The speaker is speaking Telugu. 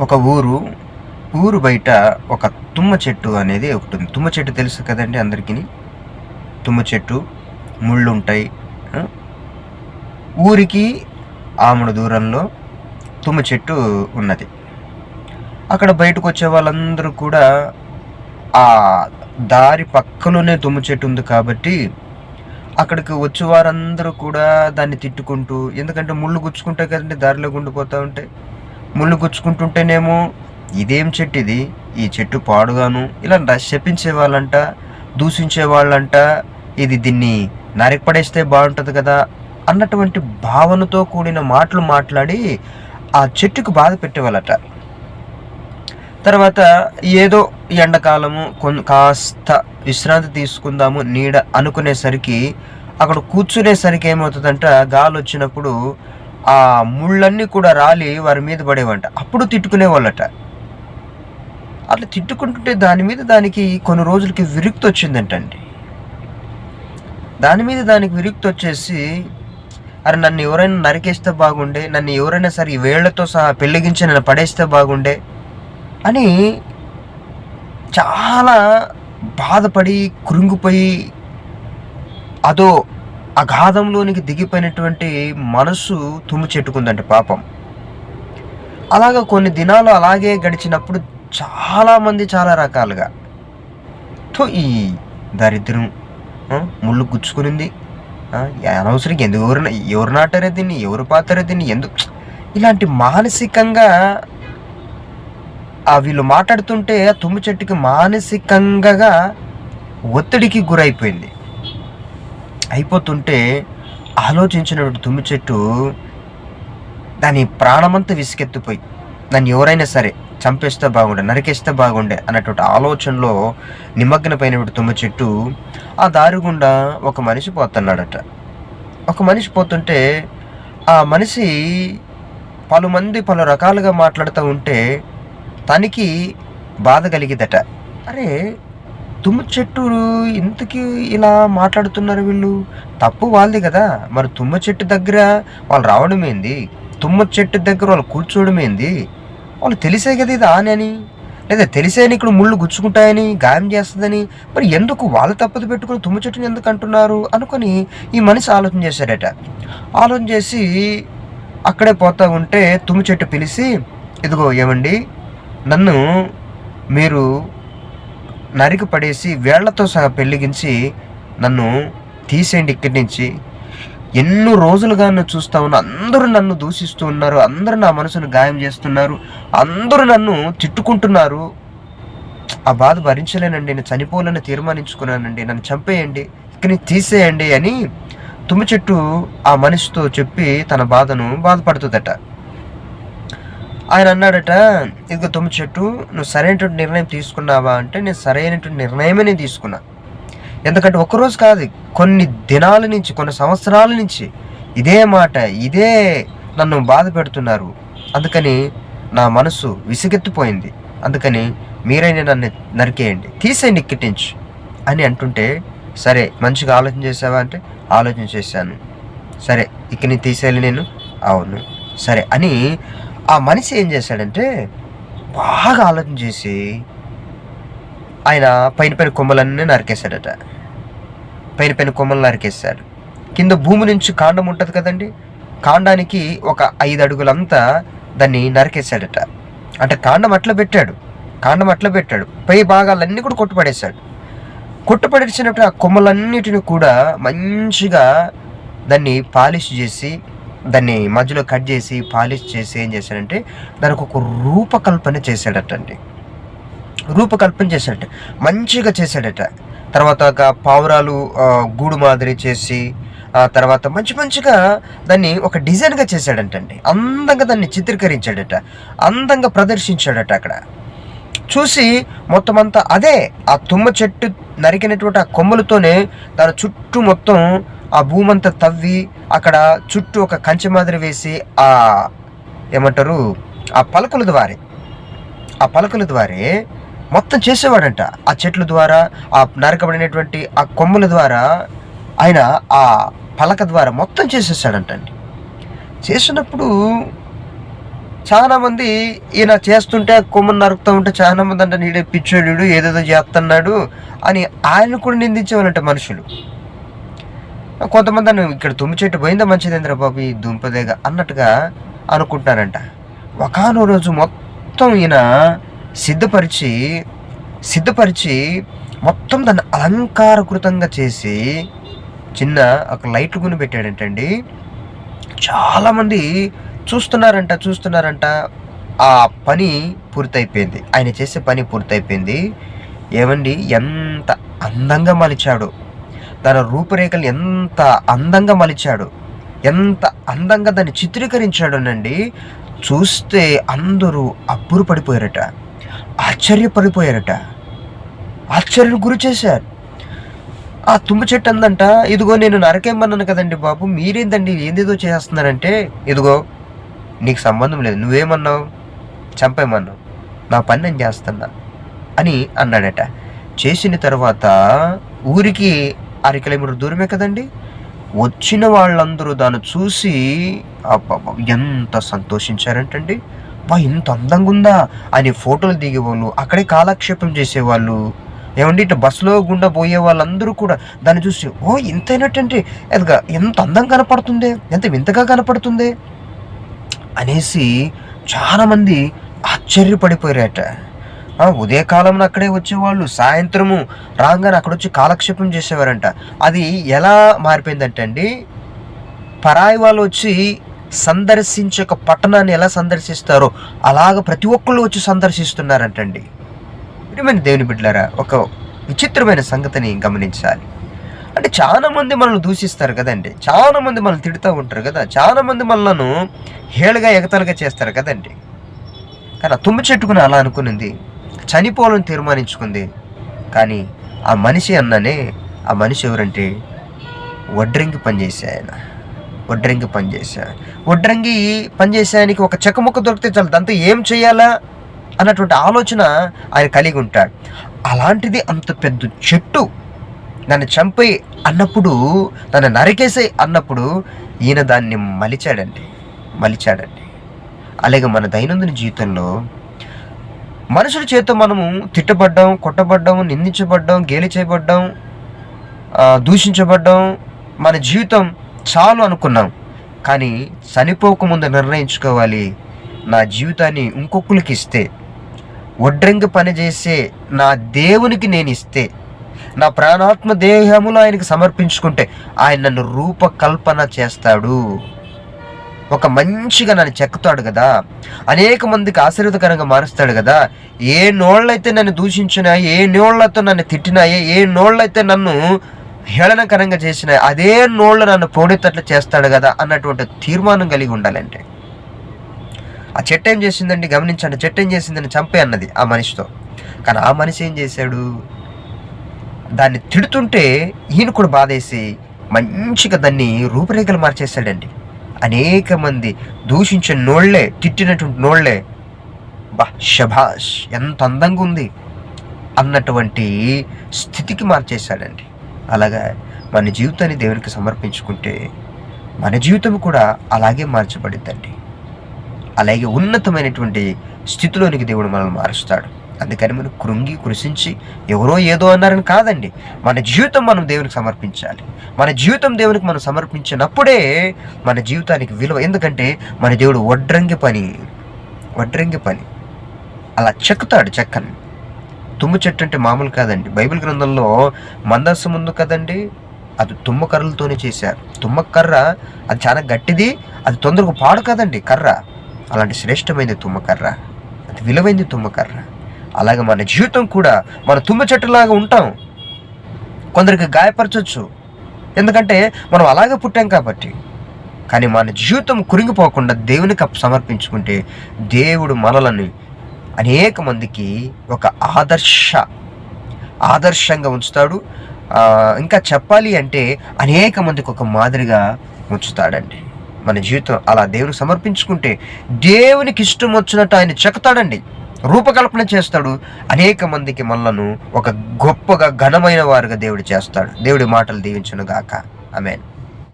ఒక ఊరు బయట ఒక తుమ్మ చెట్టు అనేది ఒకటి ఉంది. తుమ్మ చెట్టు తెలుసు కదండి అందరికీ. తుమ్మ చెట్టు ముళ్ళు ఉంటాయి. ఊరికి ఆమడ దూరంలో తుమ్మ చెట్టు ఉన్నది. అక్కడ బయటకు వచ్చే వాళ్ళందరూ కూడా ఆ దారి పక్కలోనే తుమ్మ చెట్టు ఉంది కాబట్టి అక్కడికి వచ్చే వారందరూ కూడా దాన్ని తిట్టుకుంటూ, ఎందుకంటే ముళ్ళు గుచ్చుకుంటాయి కదండి, దారిలో గుండిపోతూ ఉంటాయి. ముళ్ళు గుచ్చుకుంటుంటేనేమో ఇదేం చెట్టు ఇది, ఈ చెట్టు పాడుగాను ఇలా శపించే వాళ్ళంట, దూషించే వాళ్ళంట, దీన్ని నరికి పడేస్తే బాగుంటుంది కదా అన్నటువంటి భావనతో కూడిన మాటలు మాట్లాడి ఆ చెట్టుకు బాధ పెట్టేవాళ్ళట. తర్వాత ఏదో ఎండాకాలము కాస్త విశ్రాంతి తీసుకుందాము నీడ అనుకునేసరికి అక్కడ కూర్చునేసరికి ఏమవుతుందంట, గాలి వచ్చినప్పుడు ఆ ముళ్ళన్నీ కూడా రాలి వారి మీద పడేవంట. అప్పుడు తిట్టుకునేవాళ్ళట. అట్లా తిట్టుకుంటుంటే దానికి కొన్ని రోజులకి విరక్తి వచ్చిందంటండి. దానికి విరక్తి వచ్చేసి, అరే నన్ను ఎవరైనా నరికేస్తే బాగుండే, నన్ను ఎవరైనా సరే ఈ వేళ్లతో సహా పెళ్ళగించి నన్ను పడేస్తే బాగుండే అని చాలా బాధపడి కృంగిపోయి అదో అగాధంలోనికి దిగిపోయినటువంటి మనసు తుమ్ము చెట్టుకుందంట పాపం. అలాగా కొన్ని దినాలు అలాగే గడిచినప్పుడు చాలామంది చాలా రకాలుగా ఈ దరిద్రం ముళ్ళు గుచ్చుకునింది, అనవసరంగా ఎందుకు ఎవరు నాటారే దీన్ని, ఎవరు పాతారే దీన్ని, ఎందుకు ఇలాంటి మానసికంగా వీళ్ళు మాట్లాడుతుంటే ఆ తుమ్ము చెట్టుకి మానసికంగా ఒత్తిడికి గురైపోయింది. అయిపోతుంటే ఆలోచించినటువంటి తుమ్ము చెట్టు దాని ప్రాణమంతా విసుకెత్తిపోయి, నన్ను ఎవరైనా సరే చంపేస్తే బాగుండే, నరికేస్తే బాగుండే అన్నటువంటి ఆలోచనలో నిమగ్నమైనటువంటి తుమ్మ చెట్టు ఆ దారి గుండా ఒక మనిషి పోతున్నాడట. ఒక మనిషి పోతుంటే ఆ మనిషి పలు రకాలుగా మాట్లాడుతూ ఉంటే తనకి బాధ కలిగిదట. అరే తుమ్మ చెట్టు ఇంతకీ ఇలా మాట్లాడుతున్నారు వీళ్ళు, తప్పు వాళ్ళది కదా, మరి తుమ్మ చెట్టు దగ్గర వాళ్ళు రావడం ఏంది, తుమ్మ చెట్టు దగ్గర వాళ్ళు కూర్చోవడం ఏంది, వాళ్ళు తెలిసే కదా ఇది అని, లేదా తెలిసేని ఇక్కడ ముళ్ళు గుచ్చుకుంటాయని, గాయం చేస్తుందని, మరి ఎందుకు వాళ్ళు తప్పదు పెట్టుకుని తుమ్మ చెట్టుని ఎందుకు అంటున్నారు అనుకొని ఈ మనిషి ఆలోచన చేశాడట. ఆలోచన చేసి అక్కడే పోతా ఉంటే తుమ్మ చెట్టు పిలిచి, ఇదిగో ఏమండి, నన్ను మీరు నరికి పడేసి వేళ్లతో సహా పెళ్ళగించి నన్ను తీసేయండి ఇక్కడి నుంచి. ఎన్నో రోజులుగా నన్ను చూస్తూ ఉన్నా, అందరూ నన్ను దూషిస్తూ ఉన్నారు, అందరూ నా మనసును గాయం చేస్తున్నారు, అందరూ నన్ను తిట్టుకుంటున్నారు. ఆ బాధ భరించలేనండి, నేను చనిపోవాలని తీర్మానించుకున్నానండి, నన్ను చంపేయండి, ఇక్కడి నుంచి తీసేయండి అని తుమ్మ చెట్టు ఆ మనిషితో చెప్పి తన బాధను బాధపడుతుందట. ఆయన అన్నాడట, ఇదిగో తుమ్మ చెట్టు, నువ్వు సరైనటువంటి నిర్ణయం తీసుకున్నావా అంటే, నేను సరైనటువంటి నిర్ణయమే నేను తీసుకున్నా. ఎందుకంటే ఒక్కరోజు కాదు, కొన్ని దినాల నుంచి, కొన్ని సంవత్సరాల నుంచి ఇదే మాట, ఇదే నన్ను బాధ పెడుతున్నారు, అందుకని నా మనసు విసిగెత్తిపోయింది, అందుకని మీరైనా నన్ను నరికేయండి, తీసేయండి ఇక్కడి నుంచి అని అంటుంటే, సరే మంచిగా ఆలోచన చేసావా అంటే, ఆలోచన చేశాను, సరే ఇక్కడి నుంచి తీసేయాలి నేను, అవును సరే అని ఆ మనిషి ఏం చేశాడంటే బాగా ఆలోచన చేసి ఆయన పైన కొమ్మలన్నీ నరికేశాడట. పైన కొమ్మలు నరికేశాడు. కింద భూమి నుంచి కాండం ఉంటుంది కదండి, కాండానికి ఒక 5 అడుగులంతా దాన్ని నరికేశాడట. అంటే కాండం అట్లా పెట్టాడు, పై భాగాలన్నీ కూడా కొట్టుపడేసినప్పుడు ఆ కొమ్మలన్నిటిని కూడా మంచిగా దాన్ని పాలిష్ చేసి, దాన్ని మధ్యలో కట్ చేసి పాలిష్ చేసి ఏం చేశాడంటే దానికి ఒక రూపకల్పన చేశాడట. మంచిగా చేశాడట. తర్వాత ఒక పావురాలు గూడు మాదిరి చేసి, ఆ తర్వాత మంచిగా దాన్ని ఒక డిజైన్గా చేశాడంటండి. అందంగా దాన్ని చిత్రీకరించాడట, అందంగా ప్రదర్శించాడట. అక్కడ చూసి మొత్తం అంతా అదే ఆ తుమ్మ చెట్టు నరికినటువంటి ఆ కొమ్మలతోనే దాని చుట్టూ మొత్తం ఆ భూమంతా తవ్వి అక్కడ చుట్టూ ఒక కంచె మాదిరి వేసి ఏమంటారు ఆ పలకల ద్వారే మొత్తం చేసేవాడంట. ఆ చెట్ల ద్వారా, ఆ నరకబడినటువంటి ఆ కొమ్మల ద్వారా ఆయన ఆ పలక ద్వారా మొత్తం చేసేసాడంటండి. చేసినప్పుడు చాలామంది ఈయన చేస్తుంటే కొమ్మను నరుకుతూ ఉంటే చాలామంది అంటే నీడే పిచ్చోడు ఏదేదో చేస్తున్నాడు అని ఆయన కూడా నిందించేవాళ్ళంట మనుషులు. కొంతమంది ఇక్కడ తుమ్మి చెట్టు పోయిందా మంచిదేంద్ర బాబు ఈ దుంపదేగా అన్నట్టుగా అనుకుంటారంట. ఒకానో రోజు మొత్తం ఈయన సిద్ధపరిచి మొత్తం దాన్ని అలంకారకృతంగా చేసి చిన్న ఒక లైట్లు కొని పెట్టాడంటండి. చాలామంది చూస్తున్నారంట. ఆ పని పూర్తయిపోయింది, ఆయన చేసే పని పూర్తయిపోయింది. ఏమండి, ఎంత అందంగా మలిచాడు, తన రూపురేఖలు ఎంత అందంగా మలిచాడు, ఎంత అందంగా దాన్ని చిత్రీకరించాడునండి. చూస్తే అందరూ అబ్బురు పడిపోయారట, ఆశ్చర్యం గురి చేశారు. ఆ తుమ్మ చెట్టు అందంట, ఇదిగో నేను నరకేమన్నాను కదండి బాబు, మీరేందండి ఏందేదో చేస్తున్నారంటే, ఇదిగో నీకు సంబంధం లేదు, నువ్వేమన్నావు, చంపేమన్నావు, నా పని నేను చేస్తున్నా అని అన్నాడట. చేసిన తర్వాత ఊరికి 6 కిలోమీటర్ దూరమే కదండి. వచ్చిన వాళ్ళందరూ దాన్ని చూసి ఎంత సంతోషించారంటండి. ఇంత అందంగా ఉందా అని ఫోటోలు దిగేవాళ్ళు, అక్కడే కాలక్షేపం చేసేవాళ్ళు. ఏమండి, ఇట్లా బస్సులో గుండా పోయే వాళ్ళందరూ కూడా దాన్ని చూసి ఇంతైనట్టంటే ఎంత అందంగా కనపడుతుంది, ఎంత వింతగా కనపడుతుంది అనేసి చాలామంది ఆశ్చర్యపడిపోయారట. ఉదయకాలంలో అక్కడే వచ్చేవాళ్ళు, సాయంత్రము రాగానే అక్కడ వచ్చి కాలక్షేపం చేసేవారంట. అది ఎలా మారిపోయిందంటే అండి, పరాయి వాళ్ళు వచ్చి సందర్శించే ఒక పట్టణాన్ని ఎలా సందర్శిస్తారో అలాగ ప్రతి ఒక్కళ్ళు వచ్చి సందర్శిస్తున్నారంటండి. ప్రియమైన దేవుని బిడ్డలారా, ఒక విచిత్రమైన సంగతిని గమనించాలి. అంటే చాలామంది మనల్ని దూషిస్తారు కదండి, చాలామంది మనల్ని తిడుతూ ఉంటారు కదా, చాలామంది మనలను హేళగా ఎగతాలుగా చేస్తారు కదండి. కానీ ఆ తుమ్మ చెట్టుకుని అలా అనుకునింది, చనిపోవాలని తీర్మానించుకుంది. కానీ ఆ మనిషి ఎవరంటే వడ్రంగి పనిచేసానికి ఒక చెక్కముక్క దొరికితే చాలు, దాంతో ఏం చేయాలా అన్నటువంటి ఆలోచన ఆయన కలిగి ఉంటాడు. అలాంటిది అంత పెద్ద చెట్టు నన్ను చంపేయి అన్నప్పుడు, నన్ను నరికేసాయి అన్నప్పుడు ఈయన దాన్ని మలిచాడండి. అలాగే మన దైనందిన జీవితంలో మనుషుల చేత మనము తిట్టబడ్డాం, కొట్టబడ్డాం, నిందించబడ్డాం, గేలి చేయబడ్డాం, దూషించబడ్డాం, మన జీవితం చాలు అనుకున్నాం. కానీ చనిపోకముందు నిర్ణయించుకోవాలి, నా జీవితాన్ని ఇంకొకరికి ఇస్తే, వడ్రంగి పని చేసే నా దేవునికి నేను ఇస్తే, నా ప్రాణాత్మ దేహములు ఆయనకు సమర్పించుకుంటే ఆయన నన్ను రూపకల్పన చేస్తాడు, ఒక మంచిగా నన్ను చెక్కుతాడు కదా, అనేక మందికి ఆశీర్వాదకరంగా మారుస్తాడు కదా. ఏ నోళ్ళైతే నన్ను దూషించినాయి, ఏ నోళ్ళతో నన్ను తిట్టినాయి, ఏ నోళ్ళైతే నన్ను హేళనకరంగా చేసినాయి, అదే నోళ్ళు నన్ను పోడేటట్లు చేస్తాడు కదా అన్నటువంటి తీర్మానం కలిగి ఉండాలంటే. ఆ చెట్టు ఏం చేసిందండి గమనించండి, చెట్టు ఏం చేసిందని చంపే అన్నది ఆ మనిషితో. కానీ ఆ మనిషి ఏం చేశాడు, దాన్ని తిడుతుంటే ఈయన కూడా బాధేసి మంచిగా దాన్ని రూపురేఖలు మార్చేశాడండి. అనేక మంది దూషించిన నోళ్లే, తిట్టినటువంటి నోళ్లే శభాష్ ఎంత అందంగా ఉంది అన్నటువంటి స్థితికి మార్చేశాడండి. అలాగా మన జీవితాన్ని దేవునికి సమర్పించుకుంటే మన జీవితం కూడా అలాగే మార్చబడిద్దండి. అలాగే ఉన్నతమైనటువంటి స్థితిలోనికి దేవుడు మనల్ని మారుస్తాడు. అందుకని మనం కృషించి ఎవరో ఏదో అన్నారని కాదండి, మన జీవితం మనం దేవునికి సమర్పించాలి. మన జీవితం దేవునికి మనం సమర్పించినప్పుడే మన జీవితానికి విలువ. ఎందుకంటే మన దేవుడు వడ్రంగి పని అలా చెక్కని. తుమ్మ చెట్టు అంటే మామూలు కాదండి. బైబిల్ గ్రంథంలో మందస్సం ఉంది కదండి, అది తుమ్మ కర్రలతోనే చేశారు. తుమ్మ కర్ర అది చాలా గట్టిది, అది తొందరగా పాడు కదండి కర్ర. అలాంటి శ్రేష్టమైనది తుమ్మ కర్ర, అది విలువైంది తుమ్మ కర్ర. అలాగే మన జీవితం కూడా మన తుమ్మ చెట్టులాగా ఉంటాం. కొందరికి గాయపరచవచ్చు, ఎందుకంటే మనం అలాగే పుట్టాం కాబట్టి. కానీ మన జీవితం కురింగిపోకుండా దేవునికి సమర్పించుకుంటే దేవుడు మనల్ని అనేక మందికి ఒక ఆదర్శంగా ఉంచుతాడు. ఇంకా చెప్పాలి అంటే అనేక మందికి ఒక మాదిరిగా ఉంచుతాడండి. మన జీవితం అలా దేవునికి సమర్పించుకుంటే దేవునికి ఇష్టం వచ్చినట్టు ఆయన చెక్కుతాడండి, రూపకల్పన చేస్తాడు. అనేక మందికి మనలను ఒక గొప్పగా ఘనమైన వారుగా దేవుడు చేస్తాడు. దేవుడి మాటలు దీవించును గాక. ఆమేన్.